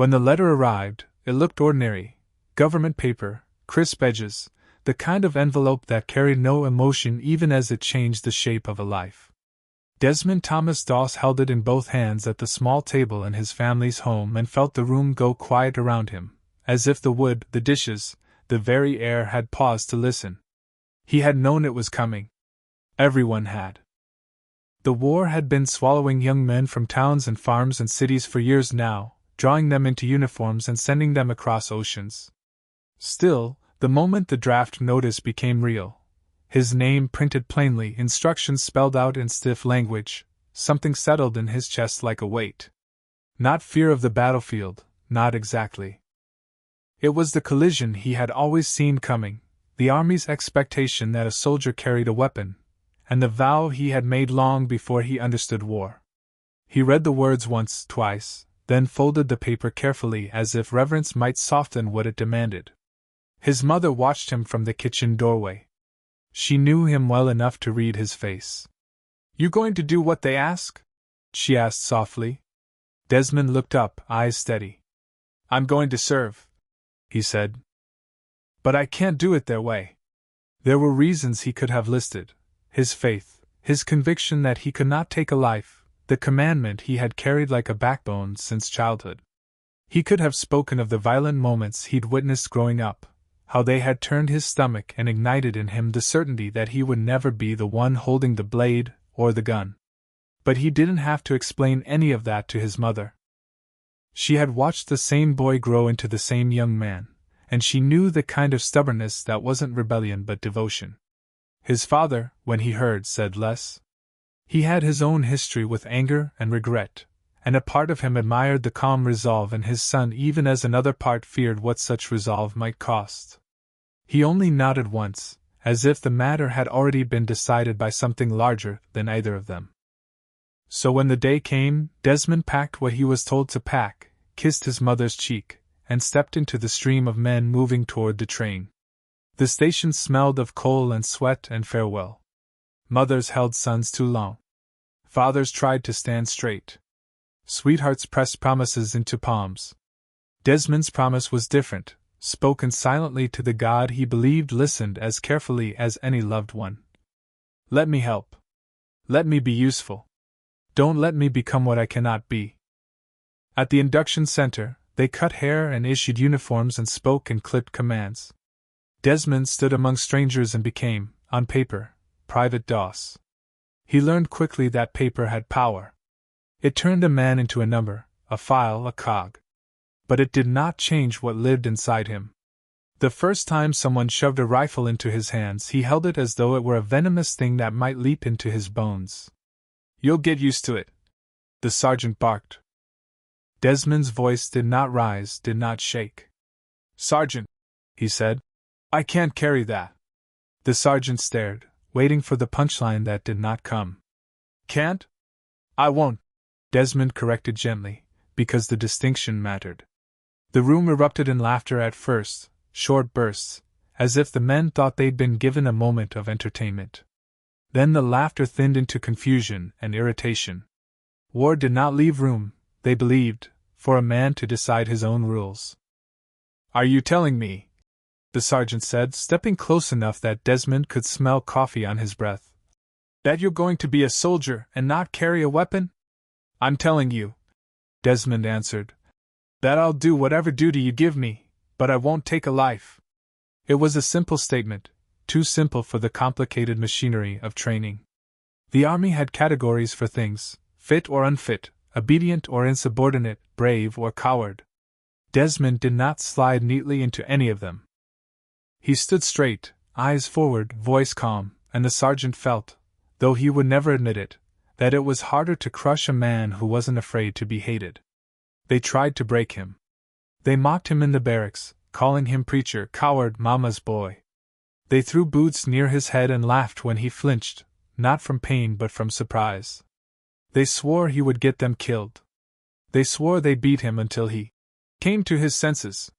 When the letter arrived, it looked ordinary. Government paper, crisp edges, the kind of envelope that carried no emotion even as it changed the shape of a life. Desmond Thomas Doss held it in both hands at the small table in his family's home and felt the room go quiet around him, as if the wood, the dishes, the very air had paused to listen. He had known it was coming. Everyone had. The war had been swallowing young men from towns and farms and cities for years now, drawing them into uniforms and sending them across oceans. Still, the moment the draft notice became real, his name printed plainly, instructions spelled out in stiff language, something settled in his chest like a weight. Not fear of the battlefield, not exactly. It was the collision he had always seen coming, the army's expectation that a soldier carried a weapon, and the vow he had made long before he understood war. He read the words once, twice, then folded the paper carefully as if reverence might soften what it demanded. His mother watched him from the kitchen doorway. She knew him well enough to read his face. "You going to do what they ask?" she asked softly. Desmond looked up, eyes steady. "I'm going to serve," he said. "But I can't do it their way." There were reasons he could have listed: his faith, his conviction that he could not take a life, the commandment he had carried like a backbone since childhood. He could have spoken of the violent moments he'd witnessed growing up, how they had turned his stomach and ignited in him the certainty that he would never be the one holding the blade or the gun. But he didn't have to explain any of that to his mother. She had watched the same boy grow into the same young man, and she knew the kind of stubbornness that wasn't rebellion but devotion. His father, when he heard, said less. He had his own history with anger and regret, and a part of him admired the calm resolve in his son even as another part feared what such resolve might cost. He only nodded once, as if the matter had already been decided by something larger than either of them. So when the day came, Desmond packed what he was told to pack, kissed his mother's cheek, and stepped into the stream of men moving toward the train. The station smelled of coal and sweat and farewell. Mothers held sons too long. Fathers tried to stand straight. Sweethearts pressed promises into palms. Desmond's promise was different, spoken silently to the God he believed listened as carefully as any loved one. "Let me help. Let me be useful. Don't let me become what I cannot be." At the induction center, they cut hair and issued uniforms and spoke and clipped commands. Desmond stood among strangers and became, on paper, Private Doss. He learned quickly that paper had power. It turned a man into a number, a file, a cog. But it did not change what lived inside him. The first time someone shoved a rifle into his hands, he held it as though it were a venomous thing that might leap into his bones. "You'll get used to it," the sergeant barked. Desmond's voice did not rise, did not shake. "Sergeant," he said, "I can't carry that." The sergeant stared, waiting for the punchline that did not come. "Can't?" "I won't," Desmond corrected gently, because the distinction mattered. The room erupted in laughter at first, short bursts, as if the men thought they'd been given a moment of entertainment. Then the laughter thinned into confusion and irritation. War did not leave room, they believed, for a man to decide his own rules. "Are you telling me," the sergeant said, stepping close enough that Desmond could smell coffee on his breath, "that you're going to be a soldier and not carry a weapon?" "I'm telling you," Desmond answered, "that I'll do whatever duty you give me, but I won't take a life." It was a simple statement, too simple for the complicated machinery of training. The army had categories for things: fit or unfit, obedient or insubordinate, brave or coward. Desmond did not slide neatly into any of them. He stood straight, eyes forward, voice calm, and the sergeant felt, though he would never admit it, that it was harder to crush a man who wasn't afraid to be hated. They tried to break him. They mocked him in the barracks, calling him preacher, coward, mama's boy. They threw boots near his head and laughed when he flinched, not from pain but from surprise. They swore he would get them killed. They swore they'd beat him until he came to his senses.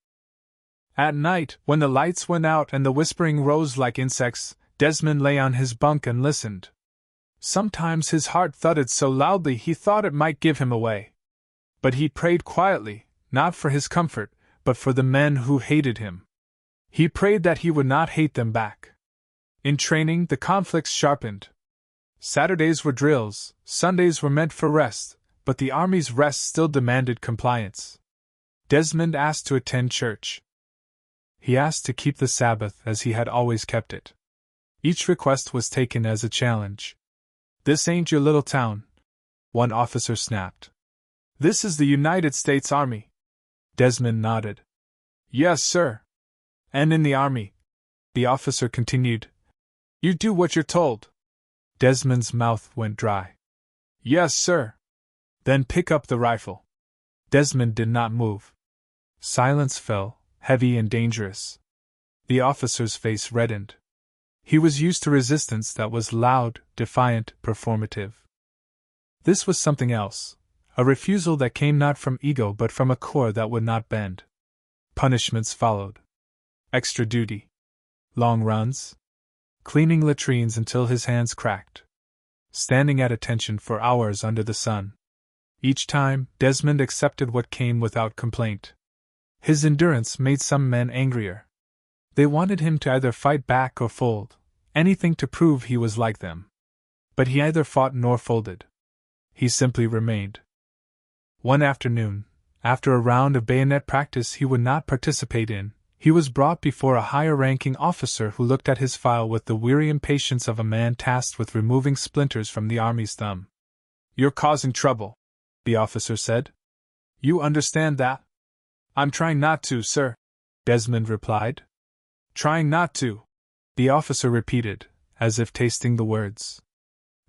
At night, when the lights went out and the whispering rose like insects, Desmond lay on his bunk and listened. Sometimes his heart thudded so loudly he thought it might give him away. But he prayed quietly, not for his comfort, but for the men who hated him. He prayed that he would not hate them back. In training, the conflicts sharpened. Saturdays were drills, Sundays were meant for rest, but the Army's rest still demanded compliance. Desmond asked to attend church. He asked to keep the Sabbath as he had always kept it. Each request was taken as a challenge. "This ain't your little town," one officer snapped. "This is the United States Army." Desmond nodded. "Yes, sir." "And in the Army," the officer continued, "you do what you're told." Desmond's mouth went dry. "Yes, sir." "Then pick up the rifle." Desmond did not move. Silence fell, heavy and dangerous. The officer's face reddened. He was used to resistance that was loud, defiant, performative. This was something else, a refusal that came not from ego but from a core that would not bend. Punishments followed. Extra duty. Long runs. Cleaning latrines until his hands cracked. Standing at attention for hours under the sun. Each time, Desmond accepted what came without complaint. His endurance made some men angrier. They wanted him to either fight back or fold, anything to prove he was like them. But he neither fought nor folded. He simply remained. One afternoon, after a round of bayonet practice he would not participate in, he was brought before a higher-ranking officer who looked at his file with the weary impatience of a man tasked with removing splinters from the Army's thumb. "You're causing trouble," the officer said. "You understand that?" "I'm trying not to, sir," Desmond replied. "Trying not to," the officer repeated, as if tasting the words.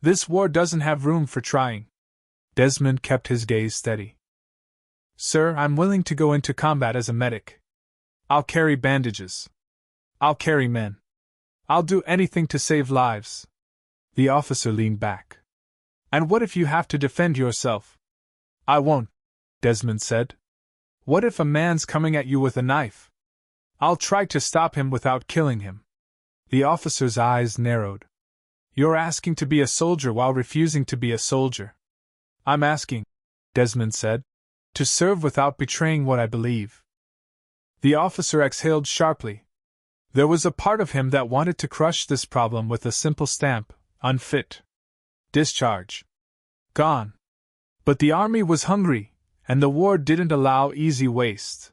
"This war doesn't have room for trying." Desmond kept his gaze steady. "Sir, I'm willing to go into combat as a medic. I'll carry bandages. I'll carry men. I'll do anything to save lives." The officer leaned back. "And what if you have to defend yourself?" "I won't," Desmond said. "What if a man's coming at you with a knife? I'll try to stop him without killing him." The officer's eyes narrowed. "You're asking to be a soldier while refusing to be a soldier." "I'm asking," Desmond said, "to serve without betraying what I believe." The officer exhaled sharply. There was a part of him that wanted to crush this problem with a simple stamp: unfit. Discharge. Gone. But the Army was hungry, and the war didn't allow easy waste.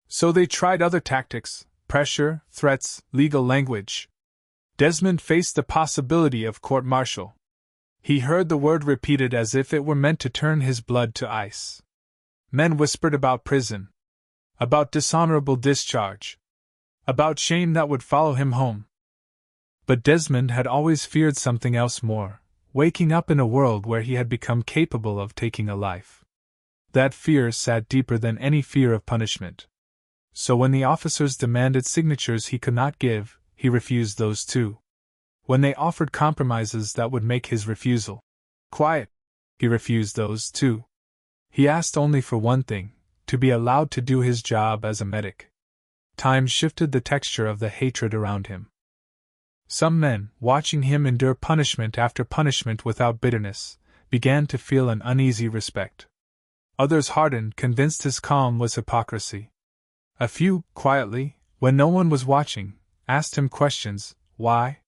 So they tried other tactics: pressure, threats, legal language. Desmond faced the possibility of court-martial. He heard the word repeated as if it were meant to turn his blood to ice. Men whispered about prison. About dishonorable discharge. About shame that would follow him home. But Desmond had always feared something else more: waking up in a world where he had become capable of taking a life. That fear sat deeper than any fear of punishment. So when the officers demanded signatures he could not give, he refused those too. When they offered compromises that would make his refusal quiet, he refused those too. He asked only for one thing: to be allowed to do his job as a medic. Time shifted the texture of the hatred around him. Some men, watching him endure punishment after punishment without bitterness, began to feel an uneasy respect. Others hardened, convinced his calm was hypocrisy. A few, quietly, when no one was watching, asked him questions: why?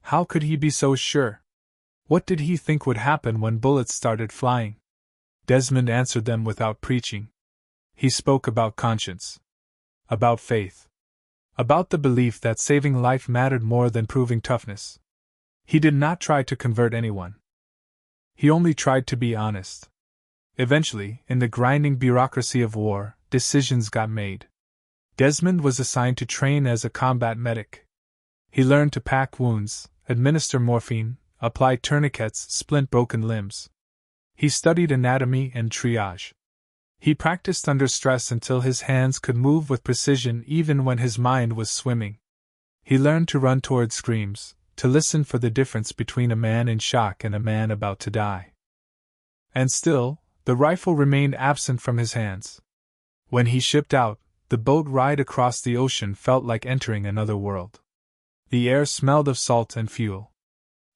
How could he be so sure? What did he think would happen when bullets started flying? Desmond answered them without preaching. He spoke about conscience. About faith. About the belief that saving life mattered more than proving toughness. He did not try to convert anyone. He only tried to be honest. Eventually, in the grinding bureaucracy of war, decisions got made. Desmond was assigned to train as a combat medic. He learned to pack wounds, administer morphine, apply tourniquets, splint broken limbs. He studied anatomy and triage. He practiced under stress until his hands could move with precision even when his mind was swimming. He learned to run toward screams, to listen for the difference between a man in shock and a man about to die. And still, the rifle remained absent from his hands. When he shipped out, the boat ride across the ocean felt like entering another world. The air smelled of salt and fuel.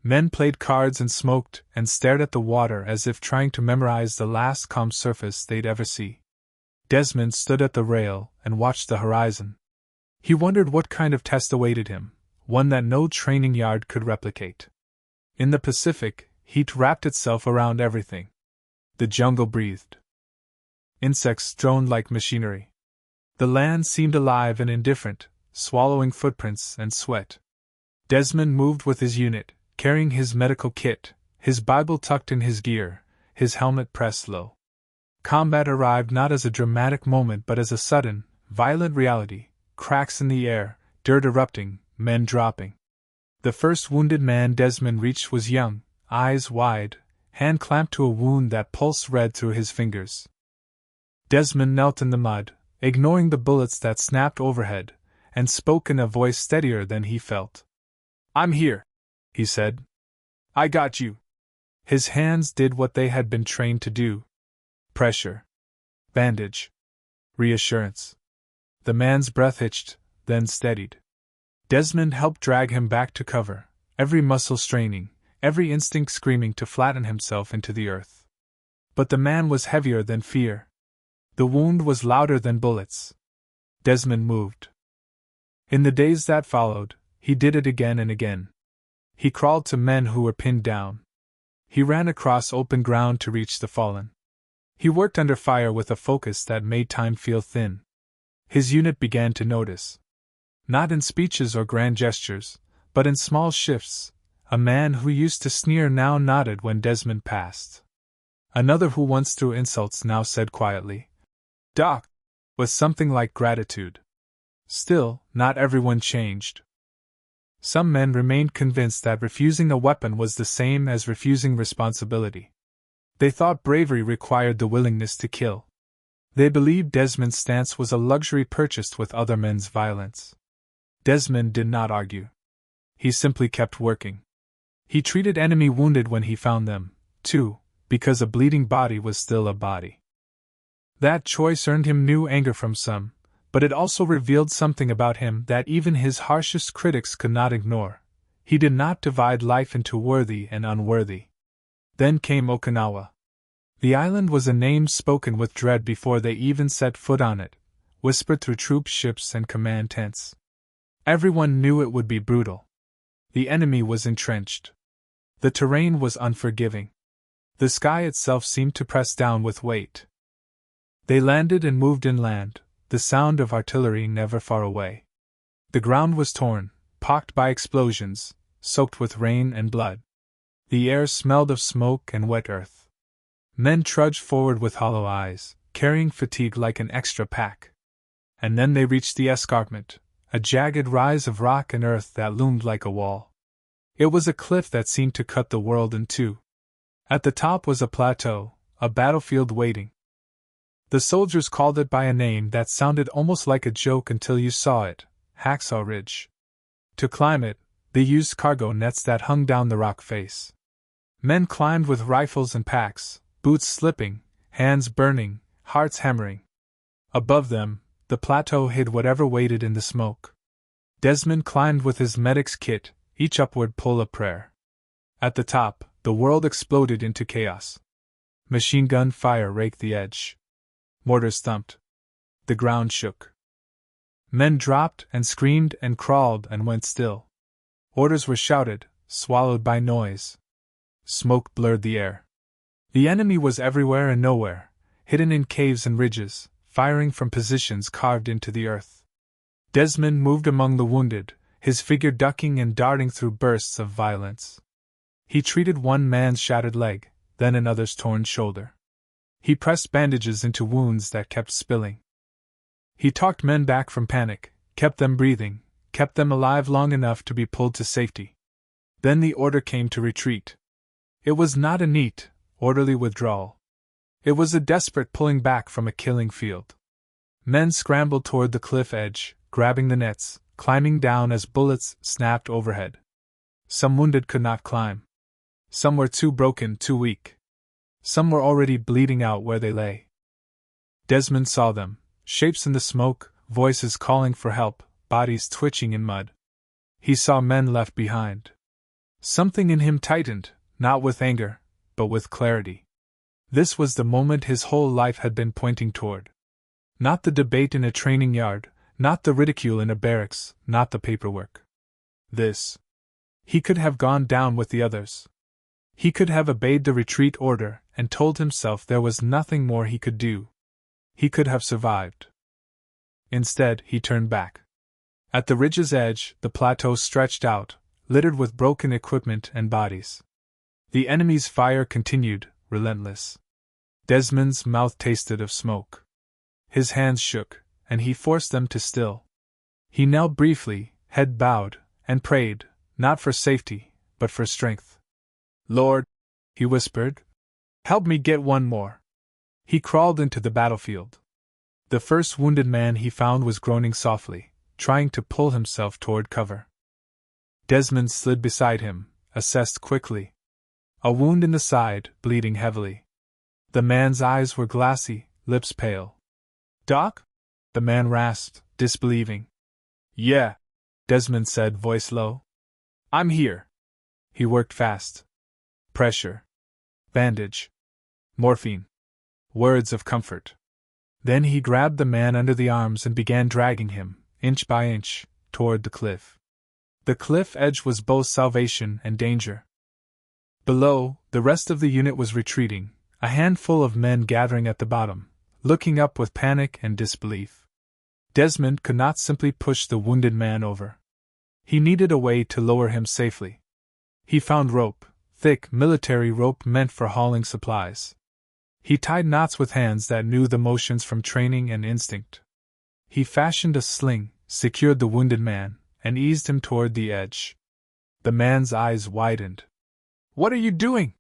Men played cards and smoked and stared at the water as if trying to memorize the last calm surface they'd ever see. Desmond stood at the rail and watched the horizon. He wondered what kind of test awaited him, one that no training yard could replicate. In the Pacific, heat wrapped itself around everything. The jungle breathed. Insects droned like machinery. The land seemed alive and indifferent, swallowing footprints and sweat. Desmond moved with his unit, carrying his medical kit, his Bible tucked in his gear, his helmet pressed low. Combat arrived not as a dramatic moment but as a sudden, violent reality, cracks in the air, dirt erupting, men dropping. The first wounded man Desmond reached was young, eyes wide, hand clamped to a wound that pulsed red through his fingers. Desmond knelt in the mud, ignoring the bullets that snapped overhead, and spoke in a voice steadier than he felt. "I'm here," he said. "I got you." His hands did what they had been trained to do. Pressure. Bandage. Reassurance. The man's breath hitched, then steadied. Desmond helped drag him back to cover, every muscle straining, every instinct screaming to flatten himself into the earth. But the man was heavier than fear. The wound was louder than bullets. Desmond moved. In the days that followed, he did it again and again. He crawled to men who were pinned down. He ran across open ground to reach the fallen. He worked under fire with a focus that made time feel thin. His unit began to notice. Not in speeches or grand gestures, but in small shifts. A man who used to sneer now nodded when Desmond passed. Another who once threw insults now said quietly, "Doc," with something like gratitude. Still, not everyone changed. Some men remained convinced that refusing a weapon was the same as refusing responsibility. They thought bravery required the willingness to kill. They believed Desmond's stance was a luxury purchased with other men's violence. Desmond did not argue. He simply kept working. He treated enemy wounded when he found them, too, because a bleeding body was still a body. That choice earned him new anger from some, but it also revealed something about him that even his harshest critics could not ignore. He did not divide life into worthy and unworthy. Then came Okinawa. The island was a name spoken with dread before they even set foot on it, whispered through troop ships and command tents. Everyone knew it would be brutal. The enemy was entrenched. The terrain was unforgiving. The sky itself seemed to press down with weight. They landed and moved inland, the sound of artillery never far away. The ground was torn, pocked by explosions, soaked with rain and blood. The air smelled of smoke and wet earth. Men trudged forward with hollow eyes, carrying fatigue like an extra pack. And then they reached the escarpment, a jagged rise of rock and earth that loomed like a wall. It was a cliff that seemed to cut the world in two. At the top was a plateau, a battlefield waiting. The soldiers called it by a name that sounded almost like a joke until you saw it, Hacksaw Ridge. To climb it, they used cargo nets that hung down the rock face. Men climbed with rifles and packs, boots slipping, hands burning, hearts hammering. Above them, the plateau hid whatever waited in the smoke. Desmond climbed with his medic's kit, each upward pull a prayer. At the top, the world exploded into chaos. Machine gun fire raked the edge. Mortars thumped. The ground shook. Men dropped and screamed and crawled and went still. Orders were shouted, swallowed by noise. Smoke blurred the air. The enemy was everywhere and nowhere, hidden in caves and ridges, firing from positions carved into the earth. Desmond moved among the wounded, his figure ducking and darting through bursts of violence. He treated one man's shattered leg, then another's torn shoulder. He pressed bandages into wounds that kept spilling. He talked men back from panic, kept them breathing, kept them alive long enough to be pulled to safety. Then the order came to retreat. It was not a neat, orderly withdrawal. It was a desperate pulling back from a killing field. Men scrambled toward the cliff edge, grabbing the nets, climbing down as bullets snapped overhead. Some wounded could not climb. Some were too broken, too weak. Some were already bleeding out where they lay. Desmond saw them, shapes in the smoke, voices calling for help, bodies twitching in mud. He saw men left behind. Something in him tightened, not with anger, but with clarity. This was the moment his whole life had been pointing toward. Not the debate in a training yard, not the ridicule in a barracks, not the paperwork. This. He could have gone down with the others. He could have obeyed the retreat order and told himself there was nothing more he could do. He could have survived. Instead, he turned back. At the ridge's edge, the plateau stretched out, littered with broken equipment and bodies. The enemy's fire continued, relentless. Desmond's mouth tasted of smoke. His hands shook, and he forced them to still. He knelt briefly, head bowed, and prayed, not for safety, but for strength. "Lord," he whispered, "help me get one more." He crawled into the battlefield. The first wounded man he found was groaning softly, trying to pull himself toward cover. Desmond slid beside him, assessed quickly. A wound in the side, bleeding heavily. The man's eyes were glassy, lips pale. "Doc?" the man rasped, disbelieving. "Yeah," Desmond said, voice low. "I'm here." He worked fast. Pressure. Bandage. Morphine. Words of comfort. Then he grabbed the man under the arms and began dragging him, inch by inch, toward the cliff. The cliff edge was both salvation and danger. Below, the rest of the unit was retreating, a handful of men gathering at the bottom, looking up with panic and disbelief. Desmond could not simply push the wounded man over. He needed a way to lower him safely. He found rope, thick military rope meant for hauling supplies. He tied knots with hands that knew the motions from training and instinct. He fashioned a sling, secured the wounded man, and eased him toward the edge. The man's eyes widened. "What are you doing?"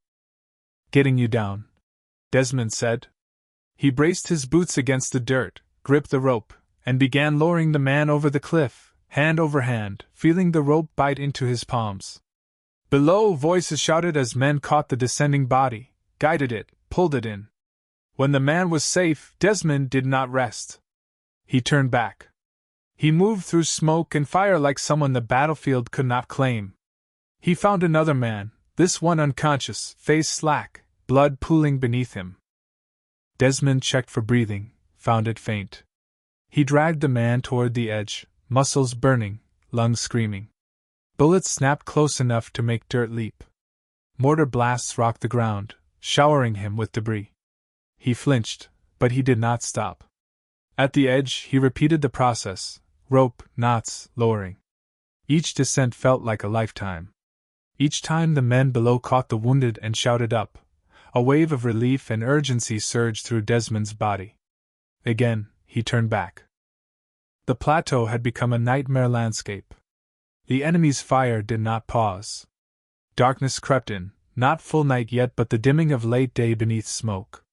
"Getting you down," Desmond said. He braced his boots against the dirt, gripped the rope, and began lowering the man over the cliff, hand over hand, feeling the rope bite into his palms. Below, voices shouted as men caught the descending body, guided it, pulled it in. When the man was safe, Desmond did not rest. He turned back. He moved through smoke and fire like someone the battlefield could not claim. He found another man, this one unconscious, face slack, blood pooling beneath him. Desmond checked for breathing, found it faint. He dragged the man toward the edge, muscles burning, lungs screaming. Bullets snapped close enough to make dirt leap. Mortar blasts rocked the ground, showering him with debris. He flinched, but he did not stop. At the edge, he repeated the process, rope, knots, lowering. Each descent felt like a lifetime. Each time the men below caught the wounded and shouted up, a wave of relief and urgency surged through Desmond's body. Again, he turned back. The plateau had become a nightmare landscape. The enemy's fire did not pause. Darkness crept in, not full night yet but the dimming of late day beneath smoke.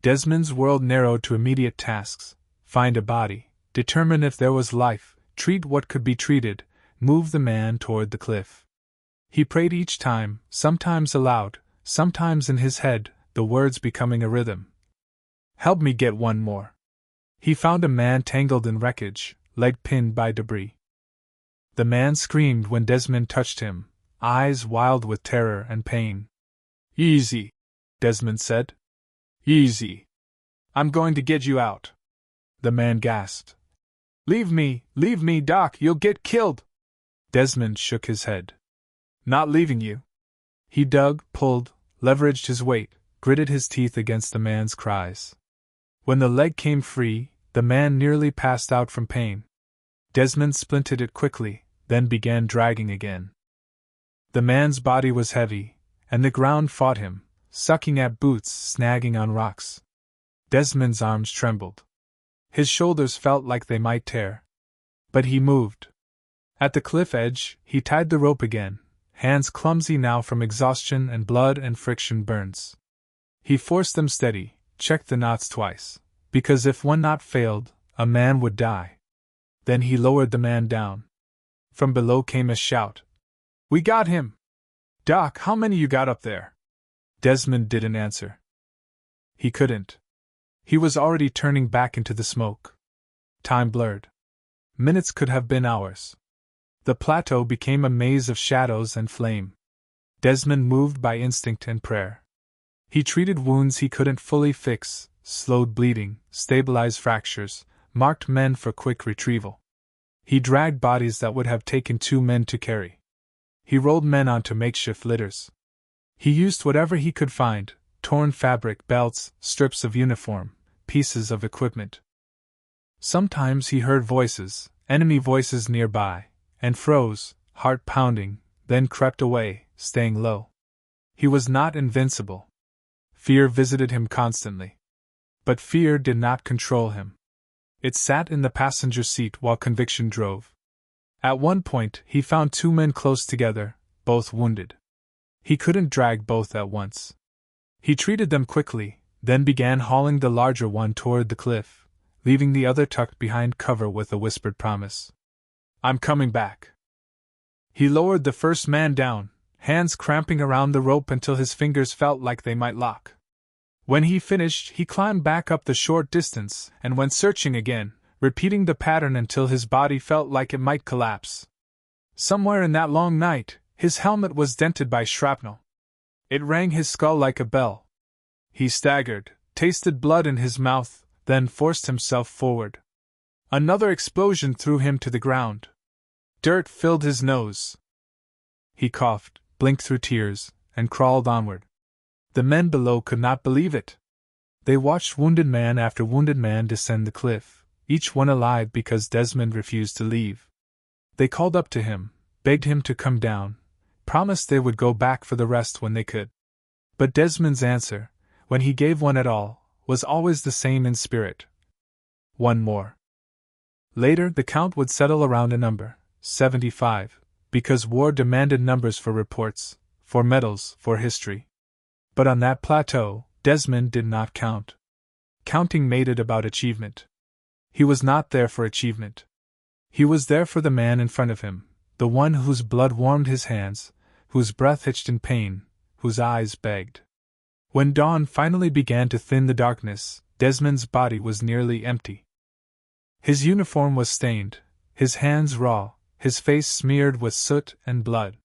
Desmond's world narrowed to immediate tasks: find a body, determine if there was life, treat what could be treated, move the man toward the cliff. He prayed each time, sometimes aloud, sometimes in his head, the words becoming a rhythm. "Help me get one more." He found a man tangled in wreckage, leg pinned by debris. The man screamed when Desmond touched him, eyes wild with terror and pain. "Easy," Desmond said. "Easy. I'm going to get you out." The man gasped. Leave me, Doc, you'll get killed." Desmond shook his head. "Not leaving you." He dug, pulled, leveraged his weight, gritted his teeth against the man's cries. When the leg came free, the man nearly passed out from pain. Desmond splinted it quickly, then began dragging again. The man's body was heavy, and the ground fought him, sucking at boots, snagging on rocks. Desmond's arms trembled. His shoulders felt like they might tear. But he moved. At the cliff edge, he tied the rope again, hands clumsy now from exhaustion and blood and friction burns. He forced them steady, checked the knots twice, because if one knot failed, a man would die. Then he lowered the man down. From below came a shout. "We got him!" "Doc, how many you got up there?" Desmond didn't answer. He couldn't. He was already turning back into the smoke. Time blurred. Minutes could have been hours. The plateau became a maze of shadows and flame. Desmond moved by instinct and prayer. He treated wounds he couldn't fully fix, slowed bleeding, stabilized fractures, marked men for quick retrieval. He dragged bodies that would have taken 2 men to carry. He rolled men onto makeshift litters. He used whatever he could find: torn fabric, belts, strips of uniform, pieces of equipment. Sometimes he heard voices, enemy voices nearby, and froze, heart pounding, then crept away, staying low. He was not invincible. Fear visited him constantly. But fear did not control him. It sat in the passenger seat while conviction drove. At one point, he found 2 men close together, both wounded. He couldn't drag both at once. He treated them quickly, then began hauling the larger one toward the cliff, leaving the other tucked behind cover with a whispered promise. "I'm coming back." He lowered the first man down, hands cramping around the rope until his fingers felt like they might lock. When he finished, he climbed back up the short distance and went searching again, repeating the pattern until his body felt like it might collapse. Somewhere in that long night, his helmet was dented by shrapnel. It rang his skull like a bell. He staggered, tasted blood in his mouth, then forced himself forward. Another explosion threw him to the ground. Dirt filled his nose. He coughed, blinked through tears, and crawled onward. The men below could not believe it. They watched wounded man after wounded man descend the cliff, each one alive because Desmond refused to leave. They called up to him, begged him to come down, promised they would go back for the rest when they could. But Desmond's answer, when he gave one at all, was always the same in spirit: "One more." Later, the count would settle around a number, 75, because war demanded numbers for reports, for medals, for history. But on that plateau, Desmond did not count. Counting made it about achievement. He was not there for achievement. He was there for the man in front of him, the one whose blood warmed his hands, whose breath hitched in pain, whose eyes begged. When dawn finally began to thin the darkness, Desmond's body was nearly empty. His uniform was stained, his hands raw, his face smeared with soot and blood.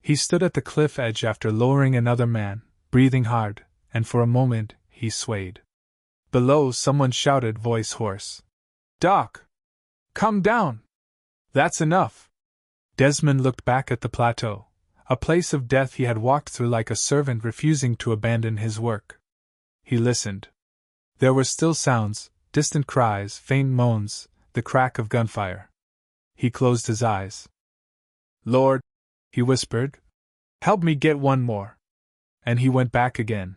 He stood at the cliff edge after lowering another man, breathing hard, and for a moment, he swayed. Below, someone shouted, voice hoarse, "Doc! Come down! That's enough!" Desmond looked back at the plateau, a place of death he had walked through like a servant refusing to abandon his work. He listened. There were still sounds, distant cries, faint moans, the crack of gunfire. He closed his eyes. "Lord," he whispered, "help me get one more." And he went back again.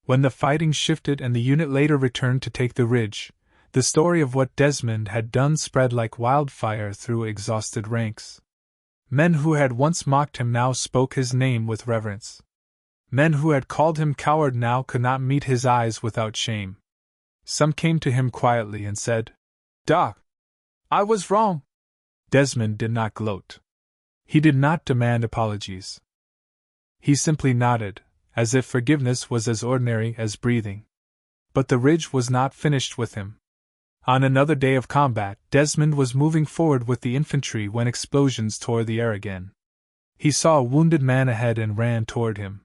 When the fighting shifted and the unit later returned to take the ridge, the story of what Desmond had done spread like wildfire through exhausted ranks. Men who had once mocked him now spoke his name with reverence. Men who had called him coward now could not meet his eyes without shame. Some came to him quietly and said, "Doc, I was wrong." Desmond did not gloat. He did not demand apologies. He simply nodded, as if forgiveness was as ordinary as breathing. But the ridge was not finished with him. On another day of combat, Desmond was moving forward with the infantry when explosions tore the air again. He saw a wounded man ahead and ran toward him.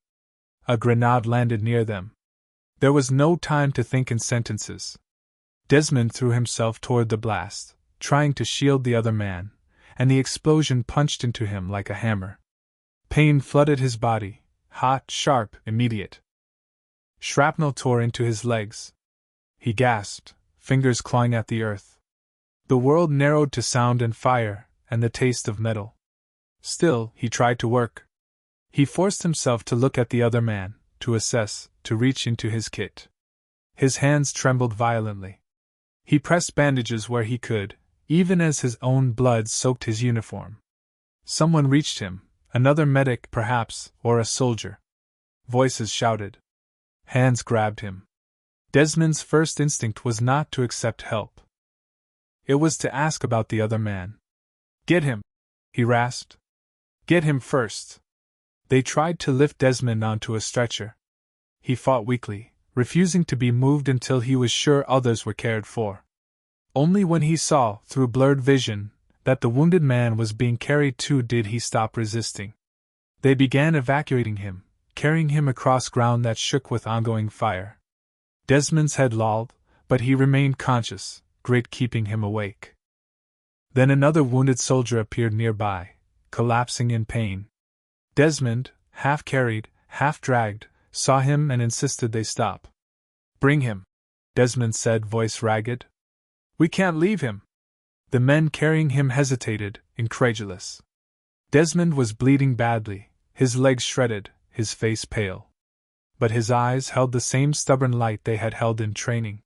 A grenade landed near them. There was no time to think in sentences. Desmond threw himself toward the blast, trying to shield the other man, and the explosion punched into him like a hammer. Pain flooded his body, hot, sharp, immediate. Shrapnel tore into his legs. He gasped, fingers clawing at the earth. The world narrowed to sound and fire, and the taste of metal. Still, he tried to work. He forced himself to look at the other man, to assess, to reach into his kit. His hands trembled violently. He pressed bandages where he could, even as his own blood soaked his uniform. Someone reached him, another medic, perhaps, or a soldier. Voices shouted. Hands grabbed him. Desmond's first instinct was not to accept help. It was to ask about the other man. "Get him," he rasped. "Get him first." They tried to lift Desmond onto a stretcher. He fought weakly, refusing to be moved until he was sure others were cared for. Only when he saw, through blurred vision, that the wounded man was being carried too did he stop resisting. They began evacuating him, carrying him across ground that shook with ongoing fire. Desmond's head lolled, but he remained conscious, grit keeping him awake. Then another wounded soldier appeared nearby, collapsing in pain. Desmond, half carried, half dragged, saw him and insisted they stop. "Bring him," Desmond said, voice ragged. "We can't leave him." The men carrying him hesitated, incredulous. Desmond was bleeding badly, his legs shredded, his face pale. But his eyes held the same stubborn light they had held in training.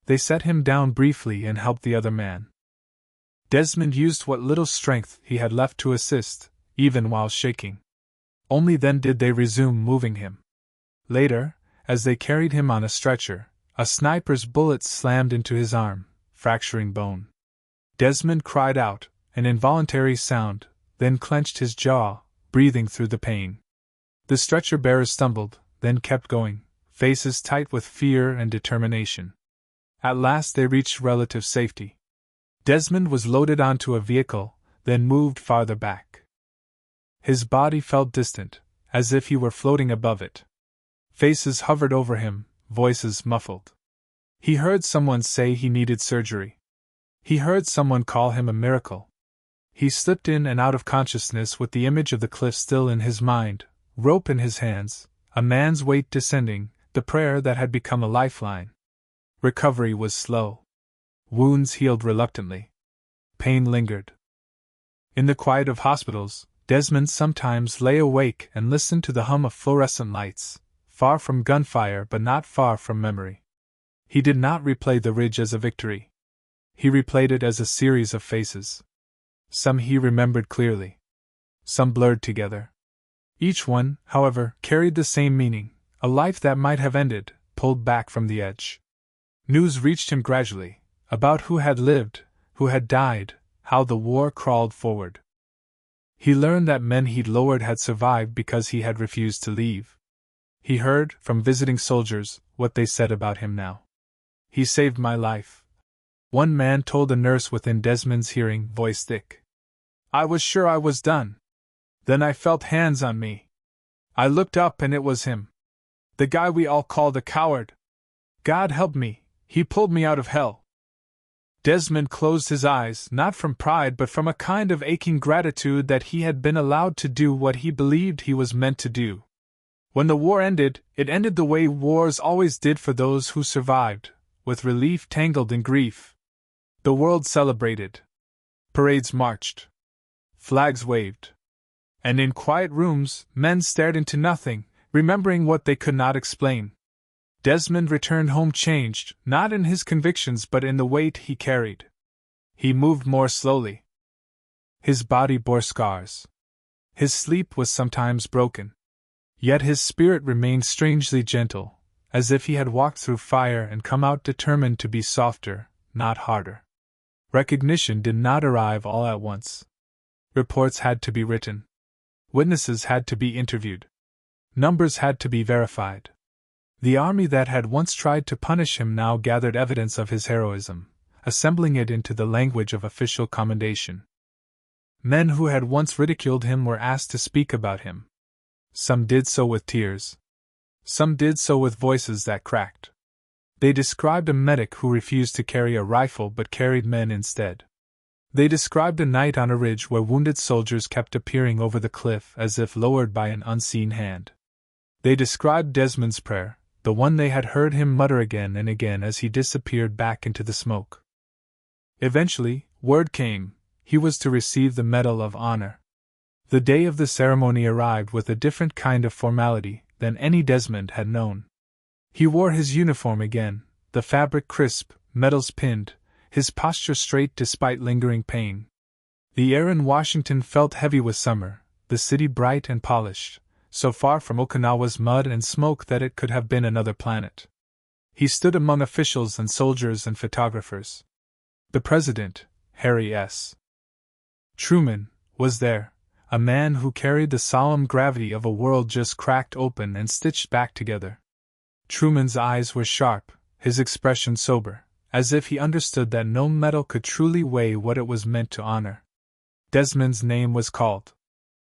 They set him down briefly and helped the other man. Desmond used what little strength he had left to assist, even while shaking. Only then did they resume moving him. Later, as they carried him on a stretcher, a sniper's bullet slammed into his arm, fracturing bone. Desmond cried out, an involuntary sound, then clenched his jaw, breathing through the pain. The stretcher-bearers stumbled, then kept going, faces tight with fear and determination. At last they reached relative safety. Desmond was loaded onto a vehicle, then moved farther back. His body felt distant, as if he were floating above it. Faces hovered over him, voices muffled. He heard someone say he needed surgery. He heard someone call him a miracle. He slipped in and out of consciousness with the image of the cliff still in his mind, rope in his hands, a man's weight descending, the prayer that had become a lifeline. Recovery was slow. Wounds healed reluctantly. Pain lingered. In the quiet of hospitals, Desmond sometimes lay awake and listened to the hum of fluorescent lights, far from gunfire but not far from memory. He did not replay the ridge as a victory. He replayed it as a series of faces. Some he remembered clearly. Some blurred together. Each one, however, carried the same meaning, a life that might have ended, pulled back from the edge. News reached him gradually, about who had lived, who had died, how the war crawled forward. He learned that men he'd lowered had survived because he had refused to leave. He heard, from visiting soldiers, what they said about him now. "He saved my life," one man told a nurse within Desmond's hearing, voice thick. "I was sure I was done. Then I felt hands on me. I looked up and it was him. The guy we all called a coward. God help me, he pulled me out of hell." Desmond closed his eyes, not from pride but from a kind of aching gratitude that he had been allowed to do what he believed he was meant to do. When the war ended, it ended the way wars always did for those who survived, with relief tangled in grief. The world celebrated. Parades marched. Flags waved. And in quiet rooms, men stared into nothing, remembering what they could not explain. Desmond returned home changed, not in his convictions but in the weight he carried. He moved more slowly. His body bore scars. His sleep was sometimes broken. Yet his spirit remained strangely gentle, as if he had walked through fire and come out determined to be softer, not harder. Recognition did not arrive all at once. Reports had to be written. Witnesses had to be interviewed. Numbers had to be verified. The army that had once tried to punish him now gathered evidence of his heroism, assembling it into the language of official commendation. Men who had once ridiculed him were asked to speak about him. Some did so with tears. Some did so with voices that cracked. They described a medic who refused to carry a rifle but carried men instead. They described a night on a ridge where wounded soldiers kept appearing over the cliff as if lowered by an unseen hand. They described Desmond's prayer, the one they had heard him mutter again and again as he disappeared back into the smoke. Eventually, word came, he was to receive the Medal of Honor. The day of the ceremony arrived with a different kind of formality than any Desmond had known. He wore his uniform again, the fabric crisp, medals pinned, his posture straight despite lingering pain. The air in Washington felt heavy with summer, the city bright and polished, so far from Okinawa's mud and smoke that it could have been another planet. He stood among officials and soldiers and photographers. The President, Harry S. Truman, was there, a man who carried the solemn gravity of a world just cracked open and stitched back together. Truman's eyes were sharp, his expression sober, as if he understood that no medal could truly weigh what it was meant to honor. Desmond's name was called.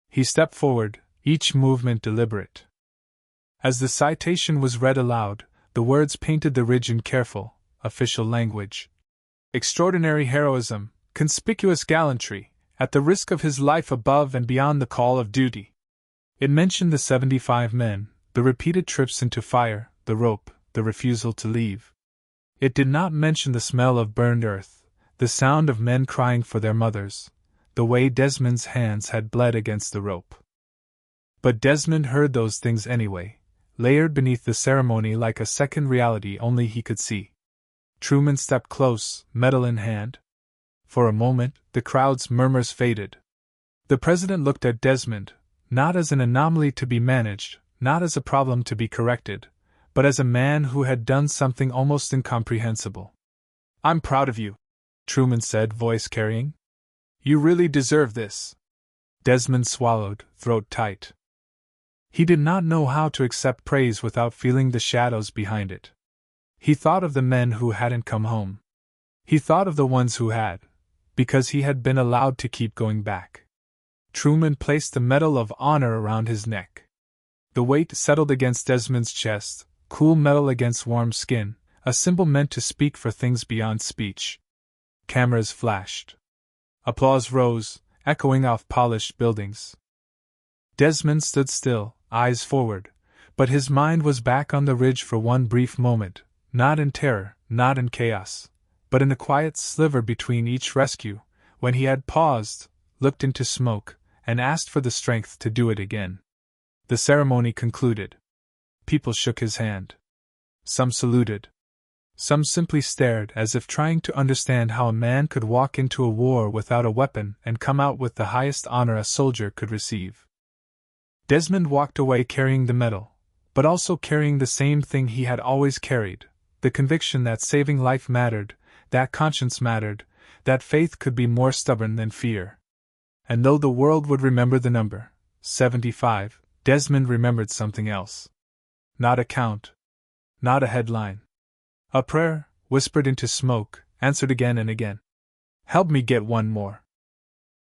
He stepped forward, each movement deliberate. As the citation was read aloud, The words painted the ridge in careful, official language. Extraordinary heroism, conspicuous gallantry, at the risk of his life above and beyond the call of duty. It mentioned the 75 men, the repeated trips into fire, the rope, the refusal to leave. It did not mention the smell of burned earth, the sound of men crying for their mothers, the way Desmond's hands had bled against the rope. But Desmond heard those things anyway, layered beneath the ceremony like a second reality only he could see. Truman stepped close, medal in hand. For a moment, the crowd's murmurs faded. The president looked at Desmond, not as an anomaly to be managed, not as a problem to be corrected, but as a man who had done something almost incomprehensible. "I'm proud of you," Truman said, voice carrying. "You really deserve this." Desmond swallowed, throat tight. He did not know how to accept praise without feeling the shadows behind it. He thought of the men who hadn't come home. He thought of the ones who had, because he had been allowed to keep going back. Truman placed the Medal of Honor around his neck. The weight settled against Desmond's chest, cool metal against warm skin, a symbol meant to speak for things beyond speech. Cameras flashed. Applause rose, echoing off polished buildings. Desmond stood still, eyes forward, but his mind was back on the ridge for one brief moment, not in terror, not in chaos, but in the quiet sliver between each rescue, when he had paused, looked into smoke, and asked for the strength to do it again. The ceremony concluded. People shook his hand. Some saluted. Some simply stared as if trying to understand how a man could walk into a war without a weapon and come out with the highest honor a soldier could receive. Desmond walked away carrying the medal, but also carrying the same thing he had always carried, the conviction that saving life mattered, that conscience mattered, that faith could be more stubborn than fear. And though the world would remember the number, 75, Desmond remembered something else. Not a count. Not a headline. A prayer, whispered into smoke, answered again and again. "Help me get one more."